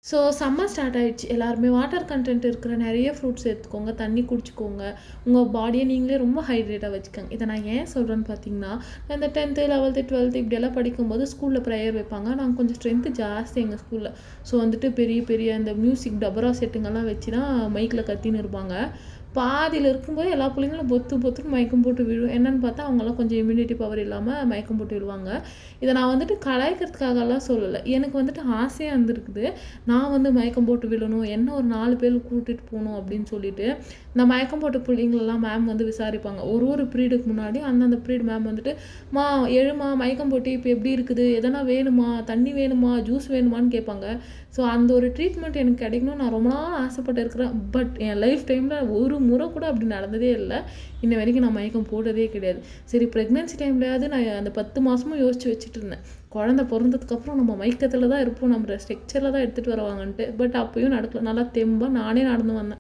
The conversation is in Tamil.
ஸோ சம்மர் ஸ்டார்ட் ஆயிடுச்சு. எல்லாருமே வாட்டர் கன்டென்ட் இருக்கிற நெறைய ஃப்ரூட்ஸ் எடுத்துக்கோங்க. தண்ணி குடிச்சுக்கோங்க. உங்க பாடிய நீங்களே ரொம்ப ஹைட்ரேட்டா வச்சுக்கங்க. இத நான் ஏன் சொல்றேன்னு பார்த்தீங்கன்னா, இந்த 10த், 11த், 12த் இப்படியெல்லாம் படிக்கும்போது ஸ்கூல்ல ப்ரேயர் வைப்பாங்க. நாங்க கொஞ்சம் ஸ்ட்ரென்த் ஜாஸ்தி எங்க ஸ்கூல்ல. ஸோ வந்துட்டு பெரிய பெரிய அந்த மியூசிக் டபரா செட்டுங்கெல்லாம் வச்சு தான் மைக்ல கத்தின்னு இருப்பாங்க. பாதியில இருக்கும்போது எல்லா புள்ளைங்களும் பொத்து பொத்துன்னு மயக்கம் போட்டு விழும். என்னன்னு பார்த்தா அவங்கலாம் கொஞ்சம் இம்யூனிட்டி பவர் இல்லாம மயக்கம் போட்டு விழுவாங்க. இத நான் வந்துட்டு கலாய்க்கிறதுக்காகலாம் சொல்லல. எனக்கு வந்துட்டு ஆசையா இருந்திருக்குது. நான் வந்து மயக்கம் போட்டு விழணும். என்ன ஒரு 4 பேர் கூட்டிட்டு போணும் அப்படின்னு சொல்லிட்டு, இந்த மயக்கம் போட்ட புள்ளைங்களலாம் மேம் வந்து விசாரிப்பாங்க. ஒரு ஒரு பீரியடுக்கு முன்னாடி அந்தந்த பீரியட் மேம் வந்துட்டு, "ம்மா எழும்மா மயக்கம் போட்டு இப்ப எப்படி இருக்குது? எதனா வேணுமா? தண்ணி வேணுமா? ஜூஸ் வேணுமான்னு?" கேட்பாங்க. ஸோ அந்த ஒரு ட்ரீட்மெண்ட் எனக்கு கிடைக்கணும்னு நான் ரொம்ப நாள் ஆசைப்பட்டு இருக்கிறேன். பட் என் லைஃப் டைம்ல ஒரு முறை கூட அப்படி நடந்ததே இல்ல. இன்ன வரைக்கும் நான் மயக்கம் போட்டதே கிடையாது. சரி பிரெக்னன்சி டைம்லயாவது நான் அந்த 10 மாசமும் யோசிச்சு வச்சுட்டு இருந்தேன். குழந்தை பொறந்ததுக்கப்புறம் நம்ம மயக்கத்துல தான் இருப்போம். நம்ம ஸ்ட்ரெக்சர்ல தான் எடுத்துட்டு வருவாங்கன்ட்டு. பட் அப்பயும் நடக்கல. நல்லா தெம்பா நானே நடந்து வந்தேன்.